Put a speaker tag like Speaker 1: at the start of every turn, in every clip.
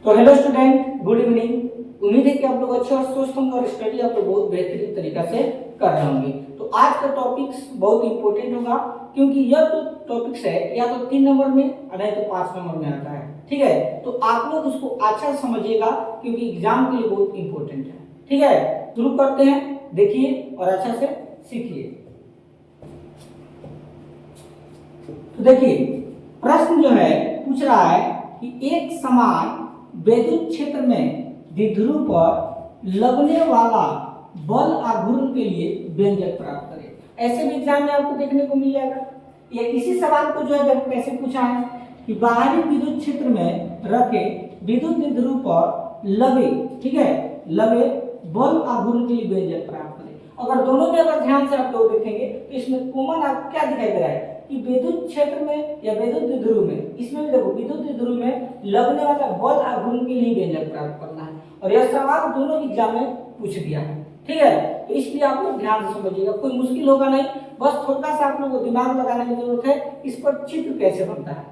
Speaker 1: तो hello student, good evening. उम्मीद है कि आप लोग अच्छे और स्वस्थ होंगे और स्टडी आप लोग बहुत बेहतरीन तरीका से कर रहे होंगे। तो आज का टॉपिक्स बहुत इंपॉर्टेंट होगा, क्योंकि यह जो टॉपिक्स है या तो 3 नंबर में और नहीं तो 5 नंबर में आता है। ठीक है, तो आप लोग उसको अच्छा समझिएगा क्योंकि एग्जाम के लिए बहुत इंपॉर्टेंट है। ठीक है, शुरू करते हैं, देखिए और अच्छा से सीखिए। तो देखिए, प्रश्न जो है पूछ रहा है कि एक समान विद्युत क्षेत्र में द्विध्रुव पर लगने वाला बल आघूर्ण के लिए व्यंजक प्राप्त करें। ऐसे भी एग्जाम में आपको देखने को मिल जाएगा। ये इसी सवाल को जो है जब कैसे पूछा है कि बाहरी विद्युत क्षेत्र में रखे विद्युत द्विध्रुव पर लगे, ठीक है, लगे बल आघूर्ण के लिए व्यंजक प्राप्त करें। अगर दोनों में अगर ध्यान से आप लोग देखेंगे तो इसमें कॉमन आपको क्या दिखाई दे रहा है कि विद्युत क्षेत्र में या विद्युत द्विध्रुव में, इसमें भी देखो विद्युत द्विध्रुव में लगने वाला बल आघूर्ण के लिए व्यंजक प्राप्त करना है। और यह सवाल दोनों एग्जाम में पूछ दिया है। ठीक है, तो इसलिए आप लोग ध्यान से समझिएगा, कोई मुश्किल होगा नहीं, बस थोड़ा सा आप लोगों को दिमाग लगाने की जरूरत है। इस पर चित्र कैसे बनता है,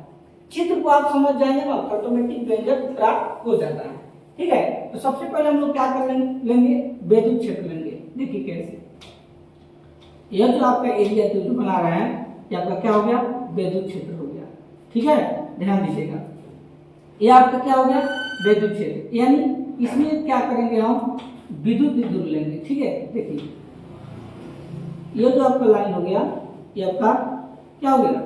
Speaker 1: चित्र को आप समझ जाएंगे ना, ऑटोमेटिक व्यंजक प्राप्त हो जाता है। ठीक है, तो सबसे पहले हम लोग क्या कर लेंगे, विद्युत क्षेत्र लेंगे। देखिए कैसे, यह जो आपका एरिया जो बना रहा है ये आपका क्या हो गया, विद्युत क्षेत्र हो गया। ठीक है, ध्यान दीजिएगा, ये आपका क्या हो गया, विद्युत क्षेत्र। यानी इसमें क्या करेंगे, हम विद्युत द्विध्रुव लेंगे। ठीक है, देखिए ये जो आपका लाइन हो गया ये आपका क्या हो गया,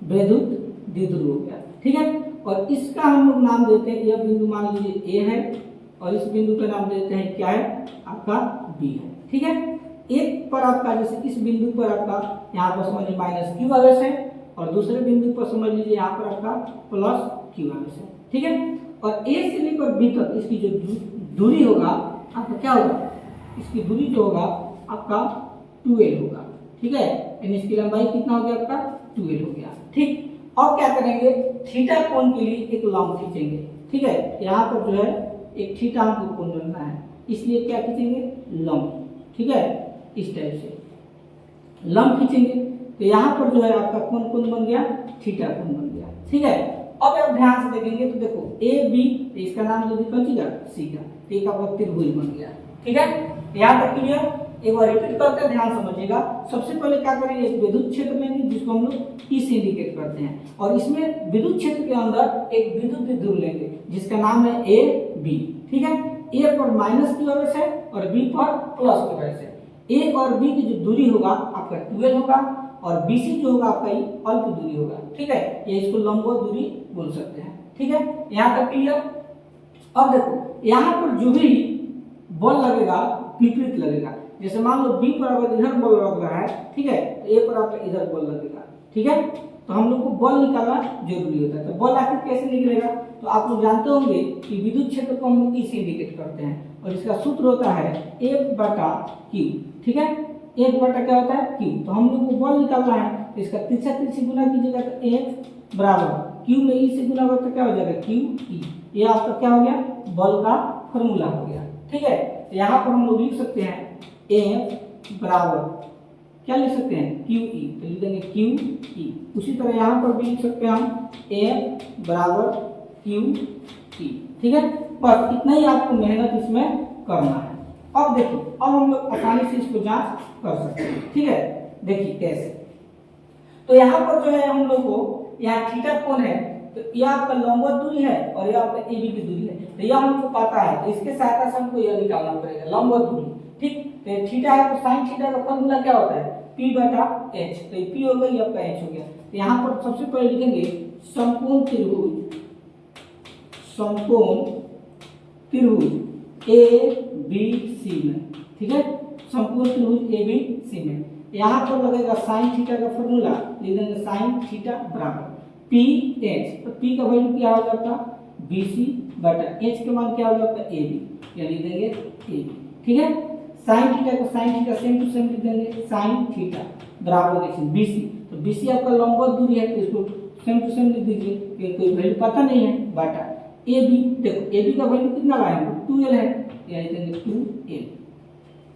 Speaker 1: विद्युत द्विध्रुव हो गया। ठीक है, और इसका हम लोग नाम देते हैं, यह बिंदु मान लीजिए ए है और इस बिंदु का नाम देते हैं क्या है, आपका बी है। ठीक है, एक पर आपका जैसे इस बिंदु पर आपका यहाँ पर समझ लीजिए माइनस क्यू आवेश है और दूसरे बिंदु पर समझ लीजिए यहाँ पर आपका प्लस क्यू आवेश है। ठीक है, और ए से लेकर बी तक इसकी जो दूरी होगा आपका क्या होगा, इसकी दूरी जो होगा आपका 2l होगा। ठीक है, यानी इसकी लंबाई कितना हो गया, आपका 2l हो गया। ठीक, अब क्या करेंगे, थीटा कोण के लिए एक लंब खींचेंगे। ठीक है, यहाँ पर जो है एक थीटा हमको कोण बनना है, इसलिए क्या खींचेंगे, लंब। ठीक है, इस टाइप से लंब खींचेंगे तो यहाँ पर जो है आपका कौन कोण बन गया, थीटा कोण बन गया। ठीक है, अब आप ध्यान से देखेंगे तो देखो ए बी, इसका नाम यदि बचेगा सी का, एक आपका त्रिभुज बन गया। ठीक है, यहाँ तक क्लियर। एक बार रिपीट करते हैं, ध्यान समझिएगा। सबसे पहले क्या करेंगे, एक विद्युत क्षेत्र लेंगे जिसको हम लोग ई से इंडिकेट करते हैं, और इसमें विद्युत क्षेत्र के अंदर एक विद्युत द्विध्रुव लेंगे जिसका नाम है ए बी। ठीक है, ए पर माइनस क्यू आवेश है और बी पर प्लस क्यू आवेश है। ए और बी की जो दूरी होगा आपका 12 होगा और बीसी जो होगा आपका ये अल्प दूरी होगा। ठीक है, ये इसको लंबवत दूरी बोल सकते हैं। ठीक है, यहाँ तक क्लियर। अब देखो यहाँ पर जो भी बल लगेगा विपरीत लगेगा। जैसे मान लो बी पर अगर इधर बल लग रहा है, ठीक है, तो ए पर आपका इधर बल लगेगा। ठीक है, तो हम लोग को बल निकालना जरूरी होता है। तो बल आखिर कैसे निकलेगा, तो आप लोग जानते होंगे कि विद्युत क्षेत्र को हम लोग ई से इंडिकेट करते हैं और इसका सूत्र होता है F बटा Q। ठीक है, F बटा क्या होता है, Q। तो हम लोग को बल निकालना है तो इसका तिरछा तिरछी गुना कीजिएगा तो F बराबर Q में E से गुना होगा तो क्या हो जाएगा, QE। ये आपका क्या हो गया, बल का फॉर्मूला हो गया। ठीक है, तो यहाँ पर हम लोग लिख सकते हैं F बराबर क्या लिख सकते हैं, QE, तो लिख देंगे QE। उसी तरह यहाँ पर भी लिख सकते हैं हम F बराबर QE। ठीक है, बस इतना ही आपको मेहनत इसमें करना है। अब देखिए, अब हम लोग आसानी से इसको जांच कर सकते हैं। ठीक है, देखिए कैसे, तो यहाँ पर जो है हम लोग को यहाँ थीटा कोण है, तो यह आपका लंबवत दूरी है और यह आपका ए बी की दूरी है, तो यह हमको पता है, तो इसके सहायता से हमको यह निकालना पड़ेगा लंबवत दूरी। ठीक, तो थीटा है तो साइन थीटा का फॉर्मूला क्या होता है, P बटा H। तो P हो गया, ये आपका H हो गया। तो यहाँ पर सबसे पहले लिखेंगे समकोण त्रिभुज, समकोण त्रिभुज ए बी सी में। ठीक है, समकोण त्रिभुज ए बी सी में यहाँ पर लगेगा साइन थीटा का फॉर्मूला, लिख देंगे साइन थीटा बराबर पी एच। तो पी का वैल्यू क्या होगा आपका, बी सी बटा एच के मान क्या होगा आपका ए बी, या लिख देंगे ए बी। ठीक है, साइन थीटा को sine theta same to same लिख देंगे, साइन थीटा बराबर देखिए बी सी। तो बी सी आपका लंबवत दूरी है तो इसको सेम टू सेम लिख दीजिए, ये कोई वैल्यू पता नहीं है, बटा ए बी। देखो ए बी का वैल्यू कितना लाएंगे, 2l है, या लिख देंगे 2l।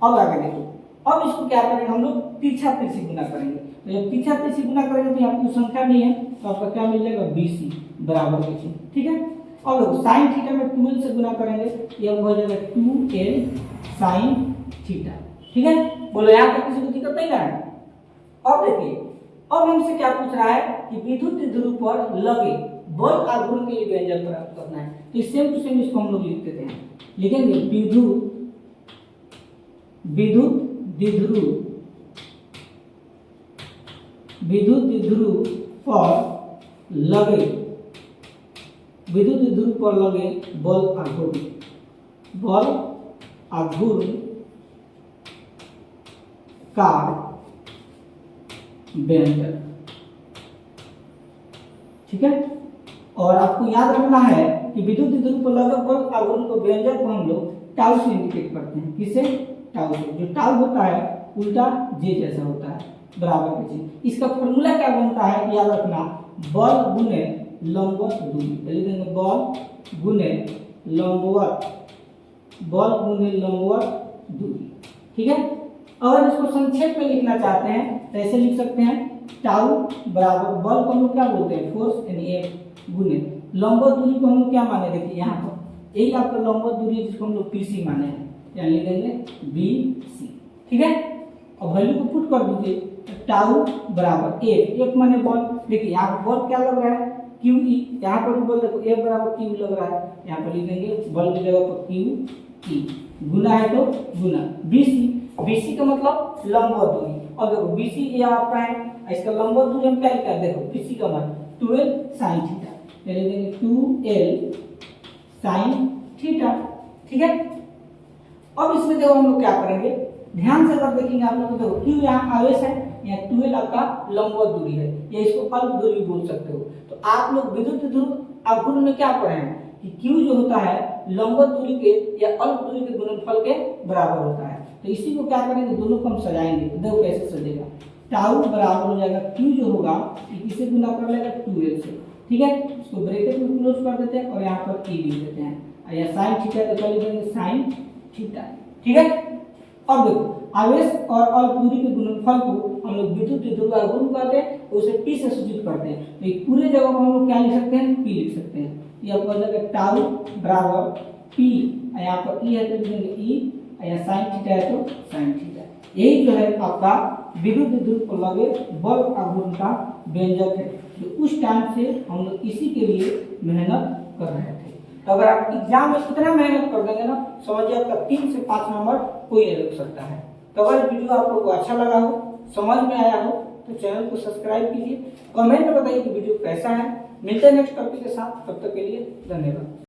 Speaker 1: अब आगे देखो, अब इसको क्या करेंगे, हम लोग तिरछा तिरछी गुना करेंगे। तो जब तिरछा तिरछी गुना करेंगे तो यहाँ कोई संख्या नहीं है, तो आपका क्या मिल जाएगा, BC बराबर देखिए। ठीक है, और देखो साइन थीटा में 12 से गुना करेंगे, ये हो जाएगा 2l साइन थीटा। ठीक है, बोलो यहाँ तक किसी को दिक्कत नहीं है। अब देखिए, अब हमसे क्या पूछ रहा है कि विद्युत ध्रुव पर लगे बल आघूर्ण के लिए व्यंजक प्राप्त करना है। तो सेम टू सेम इसको हम लोग लिख देते हैं, लिखेंगे विद्युत ध्रुव पर लगे बल आघूर्ण का व्यंजक। ठीक है, और आपको याद रखना है कि विद्युत ध्रुव पर लगे बल आघूर्ण को व्यंजक को हम लोग टाउ से इंडिकेट करते हैं। किसे? टाउ से। जो टाउ होता है उल्टा जे जैसा होता है, बराबर के चीज। इसका फॉर्मूला क्या बनता है याद रखना, बल गुने लंबवत दूरी। लिख देंगे बल गुने लंबवत दूरी। ठीक है, अगर इसको संक्षेप में लिखना चाहते हैं तो ऐसे लिख सकते हैं, टाउ बराबर बल को हम लोग क्या बोलते हैं, फोर्स यानी F गुने लंबवत दूरी को हम लोग क्या माने, देखिए यहाँ पर यही आपका लंबवत दूरी है जिसको हम लोग PC माने हैं, यानी लिख देंगे BC। ठीक है, अब वैल्यू को पुट कर दीजिए, टाउ बराबर F माने बल। देखिए यहाँ पर बल क्या लग रहा है, QE। यहाँ पर भी बल देखो F बराबर Q लग रहा है, यहाँ पर लिख देंगे बल की जगह पर QE, गुना है तो गुना BC का मतलब लंबवत दूरी। और देखो BC ये आपका है, इसका लंबवत दूरी हम क्या लिखा है, देखो BC का मान 12 sin थीटा, ये लिख देंगे 2l sin थीटा। ठीक है, अब इसमें देखो हम लोग क्या करेंगे, ध्यान से अगर देखेंगे आप लोग तो देखो Q यहाँ आवेश है, यहाँ 12 आपका लंबवत दूरी है, या इसको अल्प दूरी भी बोल सकते हो। तो आप लोग विद्युत ध्रुव आघूर्ण में क्या पढ़े हैं कि Q जो होता है लंबवत दूरी के या अल्प दूरी के गुणनफल के बराबर होता है। तो इसी को क्या करेंगे, दोनों को हम सजाएंगे। देखो कैसे सजेगा, टाउ बराबर हो जाएगा Q जो होगा इसे गुना कर लेगा 2l से। ठीक है, इसको ब्रैकेट में क्लोज कर देते हैं और यहाँ पर E लिख देते हैं, या साइन थीटा तो लिख देंगे साइन थीटा। ठीक है, अब देखो आवेश और अल्प दूरी के गुणनफल को हम लोग विद्युत ध्रुव आघूर्ण कहते हैं, उसे P से सूचित करते हैं। तो एक पूरे जगह को हम लोग क्या लिख सकते हैं, P लिख सकते हैं। ये आपको जाएगा टाउ बराबर P, यहाँ पर E है तो लिख देंगे E, या साइन थीटा है तो साइन थीटा। यही जो है आपका विद्युत ध्रुव पर लगे बल आघूर्ण का व्यंजक है, जो उस टाइम से हम लोग इसी के लिए मेहनत कर रहे थे। तो अगर आप एग्जाम में इतना मेहनत कर देंगे ना, समझिए आपका 3 से 5 नंबर कोई नहीं रोक सकता है। तो अगर वीडियो आप लोगों को अच्छा लगा हो, समझ में आया हो, तो चैनल को सब्सक्राइब कीजिए, कमेंट में बताइए कि वीडियो कैसा है। मिलते हैं नेक्स्ट टॉपिक के साथ, तब तक के लिए धन्यवाद।